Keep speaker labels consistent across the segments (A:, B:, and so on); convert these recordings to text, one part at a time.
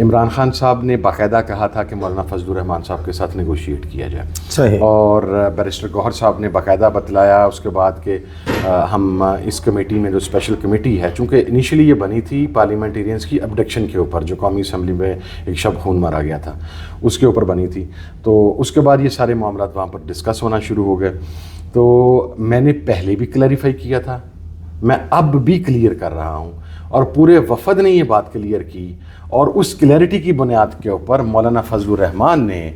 A: عمران خان صاحب نے باقاعدہ کہا تھا کہ مولانا فضل الرحمان صاحب کے ساتھ نیگوشیٹ کیا جائے.
B: صحیح.
A: اور بیرسٹر گوہر صاحب نے باقاعدہ بتلایا اس کے بعد کہ ہم اس کمیٹی میں جو اسپیشل کمیٹی ہے, چونکہ انیشلی یہ بنی تھی پارلیمنٹیرینس کی ابڈکشن کے اوپر, جو قومی اسمبلی میں ایک شب خون مارا گیا تھا, اس کے اوپر بنی تھی. تو اس کے بعد یہ سارے معاملات وہاں پر ڈسکس ہونا شروع ہو گئے. تو میں نے پہلے بھی کلیریفائی کیا تھا, میں اب بھی کلیئر کر رہا ہوں, اور پورے وفد نے یہ بات کلیئر کی, اور اس کلیئرٹی کی بنیاد کے اوپر مولانا فضل الرحمان نے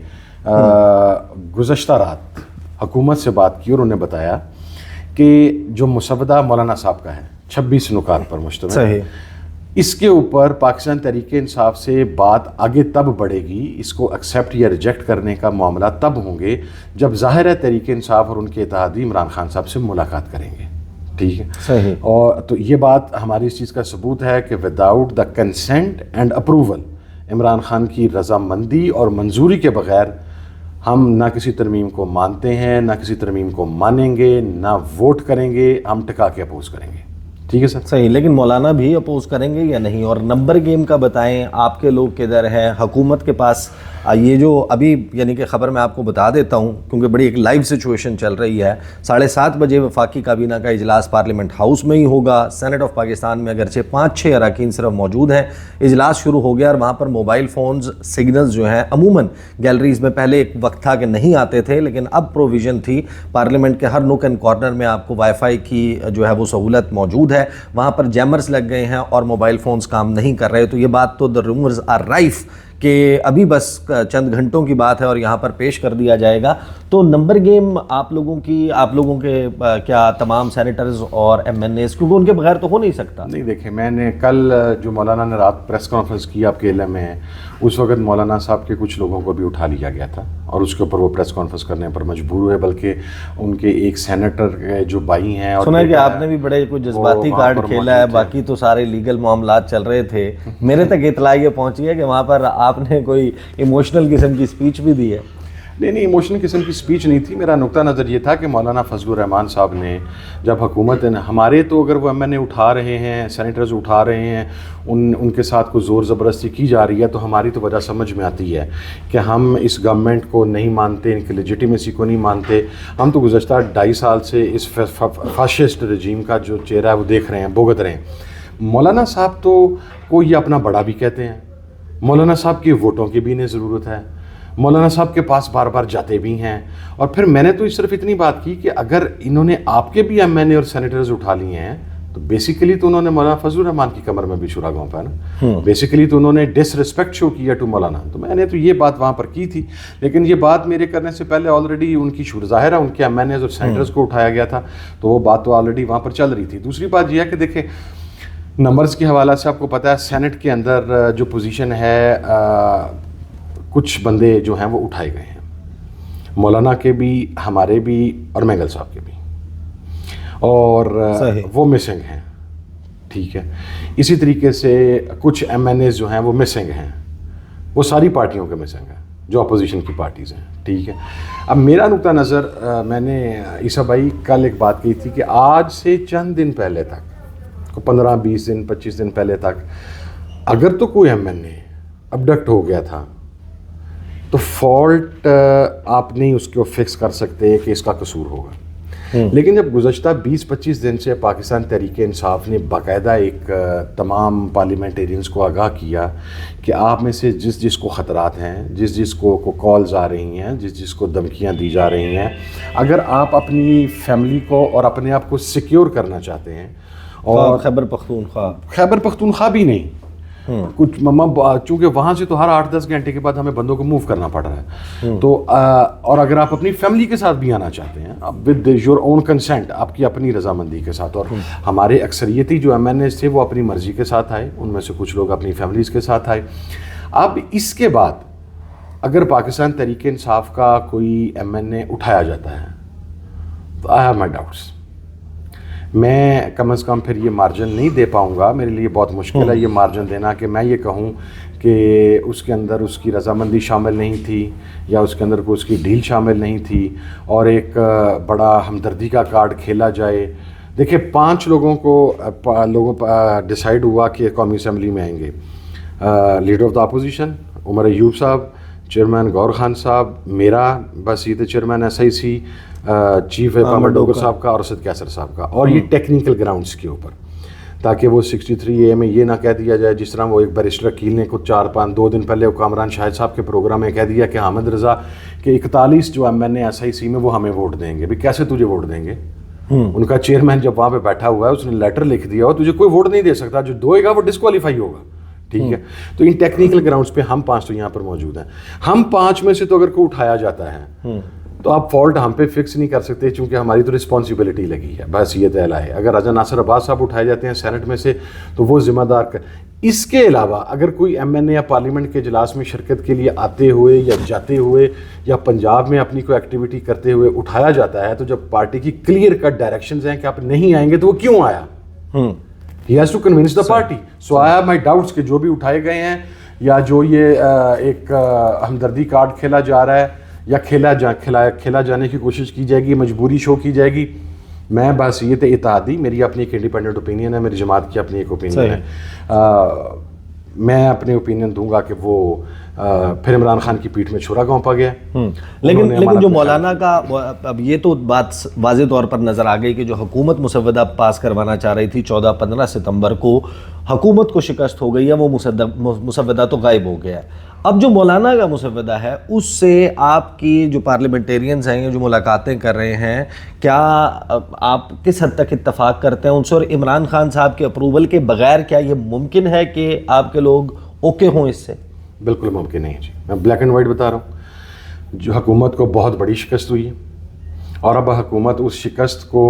A: گزشتہ رات حکومت سے بات کی اور انہیں بتایا کہ جو مسودہ مولانا صاحب کا ہے 26 نکات پر مشتمل, اس کے اوپر پاکستان تحریک انصاف سے بات آگے تب بڑھے گی, اس کو ایکسیپٹ یا ریجیکٹ کرنے کا معاملہ تب ہوں گے جب ظاہر ہے تحریک انصاف اور ان کے اتحادی عمران خان صاحب سے ملاقات کریں گے. ٹھیک ہے,
B: صحیح.
A: اور تو یہ بات ہماری اس چیز کا ثبوت ہے کہ without the consent and approval, Imran Khan کی رضامندی اور منظوری کے بغیر ہم نہ کسی ترمیم کو مانتے ہیں, نہ کسی ترمیم کو مانیں گے, نہ ووٹ کریں گے, ہم ٹکا کے اپوز کریں گے. ٹھیک ہے سر.
B: صحیح. لیکن مولانا بھی اپوز کریں گے یا نہیں؟ اور نمبر گیم کا بتائیں, آپ کے لوگ کدھر ہیں حکومت کے پاس؟ یہ جو ابھی یعنی کہ خبر میں آپ کو بتا دیتا ہوں کیونکہ بڑی ایک لائیو سچویشن چل رہی ہے, 7:30 بجے وفاقی کابینہ کا اجلاس پارلیمنٹ ہاؤس میں ہی ہوگا. سینٹ آف پاکستان میں اگرچہ 5-6 اراکین صرف موجود ہیں. اجلاس شروع ہو گیا اور وہاں پر موبائل فونز سگنلز جو ہیں عموماً گیلریز میں پہلے ایک وقت تھا کہ نہیں آتے تھے, لیکن اب پروویژن تھی پارلیمنٹ کے ہر نوک اینڈ کارنر میں آپ کو وائی فائی کی جو ہے وہ سہولت موجود ہے. وہاں پر جیمرز لگ گئے ہیں اور موبائل فونز کام نہیں کر رہے. تو یہ بات تو the rumors are rife کہ ابھی بس چند گھنٹوں کی بات ہے اور یہاں پر پیش کر دیا جائے گا. تو نمبر گیم آپ لوگوں کے کیا تمام سینیٹرز اور ایم این ایز, کیونکہ ان کے بغیر تو ہو نہیں سکتا.
A: نہیں دیکھیں, میں نے کل جو مولانا نے رات پریس کانفرنس کی آپ کے علم میں ہے, اس وقت مولانا صاحب کے کچھ لوگوں کو بھی اٹھا لیا گیا تھا اور اس کے اوپر وہ پریس کانفرنس کرنے پر مجبور ہوئے, بلکہ ان کے ایک سینیٹر جو بھائی ہیں, اور
B: سنا ہے کہ آپ نے بھی بڑے کچھ جذباتی کارڈ کھیلا ہے, باقی تو سارے لیگل معاملات چل رہے تھے. میرے تک اطلاع یہ پہنچی ہے کہ وہاں پر آپ نے کوئی ایموشنل قسم کی سپیچ بھی دی ہے.
A: نہیں, ایموشنل قسم کی سپیچ نہیں تھی. میرا نقطہ نظر یہ تھا کہ مولانا فضل الرحمان صاحب نے جب حکومت ہمارے, تو اگر وہ ایم این اے اٹھا رہے ہیں, سینیٹرز اٹھا رہے ہیں, ان کے ساتھ کوئی زور زبردستی کی جا رہی ہے, تو ہماری تو وجہ سمجھ میں آتی ہے کہ ہم اس گورنمنٹ کو نہیں مانتے, ان کی لیجیٹیمیسی کو نہیں مانتے. ہم تو گزشتہ 2.5 سال سے اس فاشسٹ رجیم کا جو چہرہ ہے وہ دیکھ رہے ہیں, بھگت رہے ہیں. مولانا صاحب تو کو یہ اپنا بڑا بھی کہتے ہیں, مولانا صاحب کی ووٹوں کی بھی انہیں ضرورت ہے, مولانا صاحب کے پاس بار بار جاتے بھی ہیں. اور پھر میں نے تو صرف اتنی بات کی کہ اگر انہوں نے آپ کے بھی ایم این اے اور سینیٹرز اٹھا لیے ہیں, تو بیسیکلی تو انہوں نے مولانا فضل الرحمان کی کمر میں بھی چھرا گھونپا ہے نا. بیسیکلی تو انہوں نے ڈس رسپیکٹ شو کیا ٹو مولانا. تو میں نے تو یہ بات وہاں پر کی تھی, لیکن یہ بات میرے کرنے سے پہلے آلریڈی ان کی ظاہر ہے ان کے ایم این ایز اور سینیٹرز کو اٹھایا گیا تھا, تو وہ بات تو آلریڈی وہاں پر چل رہی تھی. دوسری بات یہ ہے کہ دیکھیں, نمبرز کے حوالے سے آپ کو پتہ ہے سینٹ کے اندر جو پوزیشن ہے, کچھ بندے جو ہیں وہ اٹھائے گئے ہیں, مولانا کے بھی, ہمارے بھی, اور مینگل صاحب کے بھی, اور وہ مسنگ ہیں. ٹھیک ہے, اسی طریقے سے کچھ ایم این ایز جو ہیں وہ مسنگ ہیں, وہ ساری پارٹیوں کے مسنگ ہیں جو اپوزیشن کی پارٹیز ہیں. ٹھیک ہے, اب میرا نقطہ نظر, میں نے عیسیٰ بھائی کل ایک بات کی تھی کہ آج سے چند دن پہلے تک, 15-20 دن 25 دن پہلے تک, اگر تو کوئی ایم این اے ابڈکٹ ہو گیا تھا تو فالٹ آپ نہیں اس کو فکس کر سکتے کہ اس کا قصور ہوگا. لیکن جب گزشتہ 20-25 دن سے پاکستان تحریک انصاف نے باقاعدہ ایک تمام پارلیمنٹیرینز کو آگاہ کیا کہ آپ میں سے جس کو خطرات ہیں, جس کو کالز آ رہی ہیں, جس کو دھمکیاں دی جا رہی ہیں, اگر آپ اپنی فیملی کو اور اپنے آپ کو سیکیور کرنا چاہتے ہیں, اور
B: خیبر
A: پختونخوا بھی نہیں, کچھ چونکہ وہاں سے تو ہر 8-10 گھنٹے کے بعد ہمیں بندوں کو موو کرنا پڑ رہا ہے, تو اور اگر آپ اپنی فیملی کے ساتھ بھی آنا چاہتے ہیں ود یور اون کنسنٹ, آپ کی اپنی رضامندی کے ساتھ, اور ہمارے اکثریتی جو ایم این ایز تھے وہ اپنی مرضی کے ساتھ آئے, ان میں سے کچھ لوگ اپنی فیملیز کے ساتھ آئے. اب اس کے بعد اگر پاکستان تحریک انصاف کا کوئی ایم این اے اٹھایا جاتا ہے تو آئی ہیو مائی ڈاؤٹس. میں کم از کم پھر یہ مارجن نہیں دے پاؤں گا, میرے لیے بہت مشکل ہے یہ مارجن دینا کہ میں یہ کہوں کہ اس کے اندر اس کی رضامندی شامل نہیں تھی یا اس کے اندر کوئی اس کی ڈیل شامل نہیں تھی, اور ایک بڑا ہمدردی کا کارڈ کھیلا جائے. دیکھیں 5 لوگوں ڈیسائیڈ ہوا کہ قومی اسمبلی میں آئیں گے, leader of the opposition Omar Ayub صاحب, چیئرمین گور خان صاحب, میرا بحیثیت چیئرمین SIC, چیف پامر ڈوگر صاحب کا اور اسد کیسر صاحب کا, اور یہ ٹیکنیکل گراؤنڈس کے اوپر, تاکہ وہ 63A میں یہ نہ کہہ دیا جائے جس طرح وہ ایک بیرسٹر وکیل نے کچھ 2 دن پہلے کامران شاہد صاحب کے پروگرام میں کہہ دیا کہ حامد رضا کے 41 جو MNA SIC میں وہ ہمیں ووٹ دیں گے. بھی کیسے تجھے ووٹ دیں گے؟ ان کا چیئرمین جب وہاں پہ بیٹھا ہوا ہے اس نے لیٹر لکھ دیا اور تجھے کوئی ووٹ نہیں دے سکتا, جو دے گا وہ ڈسکوالیفائی ہوگا. ٹھیک ہے, تو ان ٹیکنیکل گراؤنڈس پہ ہم 5 تو یہاں پر موجود ہیں. ہم 5 میں سے تو اگر کوئی اٹھایا جاتا ہے تو آپ فالٹ ہم پہ فکس نہیں کر سکتے, چونکہ ہماری تو رسپانسبلٹی لگی ہے بحیثیت اعلیٰ ہے. اگر راجہ ناصر عباس صاحب اٹھائے جاتے ہیں سینٹ میں سے تو وہ ذمہ دار اس کے علاوہ اگر کوئی MNA یا پارلیمنٹ کے اجلاس میں شرکت کے لیے آتے ہوئے یا جاتے ہوئے یا پنجاب میں اپنی کوئی ایکٹیویٹی کرتے ہوئے اٹھایا جاتا ہے, تو جب پارٹی کی کلیئر کٹ ڈائریکشنز ہیں کہ آپ نہیں آئیں گے تو وہ کیوں آیا, he has to convince the party. So I have my doubts کہ جو بھی اٹھائے گئے ہیں یا جو یہ ایک ہمدردی کارڈ کھیلا جا رہا ہے یا کھیلا جانے کی کوشش کی جائے گی, مجبوری شو کی جائے گی, میں بحیثیت اتحادی, میری اپنی ایک انڈیپینڈنٹ اوپینین ہے, میری جماعت کی اپنی ایک اوپینین ہے, میں اپنے اوپینین دوں گا کہ وہ پھر عمران خان کی پیٹھ میں چھرا گونپا گیا.
B: لیکن جو مولانا کا, اب یہ تو بات واضح طور پر نظر آ گئی کہ جو حکومت مسودہ پاس کروانا چاہ رہی تھی 14-15 ستمبر کو, حکومت کو شکست ہو گئی ہے, وہ مسودہ تو غائب ہو گیا ہے. اب جو مولانا کا مسودہ ہے اس سے آپ کی جو پارلیمنٹیرینز ہیں جو ملاقاتیں کر رہے ہیں, کیا آپ کس حد تک اتفاق کرتے ہیں ان سے, اور عمران خان صاحب کے اپروول کے بغیر کیا یہ ممکن ہے کہ آپ کے لوگ اوکے ہوں اس سے؟
A: بالکل ممکن نہیں جی, میں بلیک اینڈ وائٹ بتا رہا ہوں. جو حکومت کو بہت بڑی شکست ہوئی ہے اور اب حکومت اس شکست کو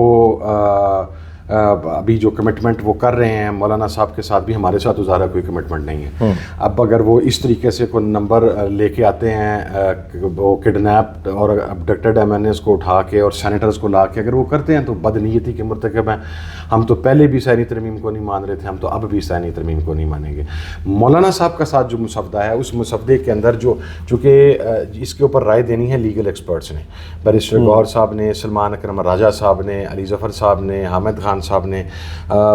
A: ابھی جو کمٹمنٹ وہ کر رہے ہیں مولانا صاحب کے ساتھ بھی, ہمارے ساتھ ظاہر کوئی کمٹمنٹ نہیں ہے. اب اگر وہ اس طریقے سے کوئی نمبر لے کے آتے ہیں, وہ کڈنیپڈ اور ابڈکٹڈ MNAs کو اٹھا کے اور سینیٹرز کو لا کے اگر وہ کرتے ہیں تو بدنیتی کے مرتکب ہیں. ہم تو پہلے بھی سینی ترمیم کو نہیں مان رہے تھے, ہم تو اب بھی سینی ترمیم کو نہیں مانیں گے. مولانا صاحب کا ساتھ جو مسودہ ہے اس مسودے کے اندر جو چونکہ اس کے اوپر رائے دینی ہے لیگل ایکسپرٹس نے, بیرسٹر گوہر صاحب نے, سلمان اکرم راجہ صاحب نے, علی ظفر صاحب نے, حامد خان صاحب نے,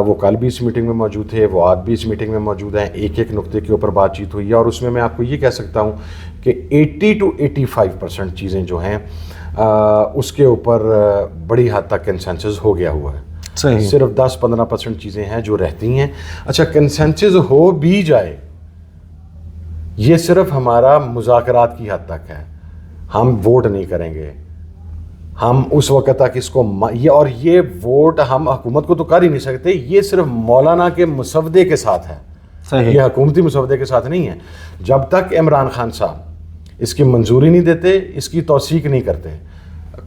A: وہ کل بھی اس میٹنگ میں موجود تھے, وہ آج بھی اس میٹنگ میں موجود ہیں. ایک ایک نقطے کے اوپر بات چیت ہوئی ہے اور اس میں آپ کو یہ کہہ سکتا ہوں کہ 80 to 85% چیزیں جو ہیں اس کے اوپر بڑی حد تک کنسنسس ہو گیا ہوا ہے. صرف 10-15% چیزیں ہیں جو رہتی ہیں. اچھا, کنسنسس ہو بھی جائے یہ صرف ہمارا مذاکرات کی حد تک ہے, ہم ووٹ نہیں کریں گے, ہم اس وقت تک اس کو اور یہ ووٹ ہم حکومت کو تو کر ہی نہیں سکتے, یہ صرف مولانا کے مسودے کے ساتھ ہے, یہ حکومتی مسودے کے ساتھ نہیں ہے. جب تک عمران خان صاحب اس کی منظوری نہیں دیتے, اس کی توثیق نہیں کرتے,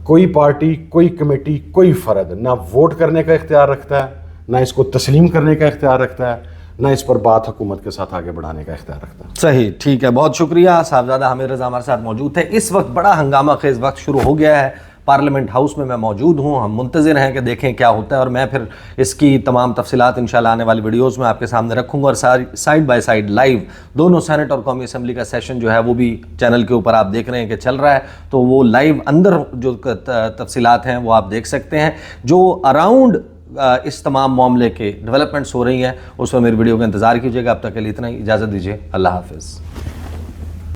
A: کوئی پارٹی, کوئی کمیٹی, کوئی فرد نہ ووٹ کرنے کا اختیار رکھتا ہے, نہ اس کو تسلیم کرنے کا اختیار رکھتا ہے, نہ اس پر بات حکومت کے ساتھ آگے بڑھانے کا اختیار رکھتا ہے.
B: صحیح, ٹھیک ہے, بہت شکریہ. صاحبزادہ حامد رضا ہمارے ساتھ موجود تھے. اس وقت بڑا ہنگامہ خیز وقت شروع ہو گیا ہے, پارلیمنٹ ہاؤس میں موجود ہوں, ہم منتظر ہیں کہ دیکھیں کیا ہوتا ہے, اور میں پھر اس کی تمام تفصیلات انشاءاللہ آنے والی ویڈیوز میں آپ کے سامنے رکھوں گا, اور سائیڈ بائی سائیڈ لائیو دونوں سینٹ اور قومی اسمبلی کا سیشن جو ہے وہ بھی چینل کے اوپر آپ دیکھ رہے ہیں کہ چل رہا ہے, تو وہ لائیو اندر جو تفصیلات ہیں وہ آپ دیکھ سکتے ہیں. جو اراؤنڈ اس تمام معاملے کے ڈیولپمنٹس ہو رہی ہیں اس میں میری ویڈیو کا انتظار کیجیے گا. اب تک کے لیے اتنا ہی, اجازت دیجیے, اللہ حافظ.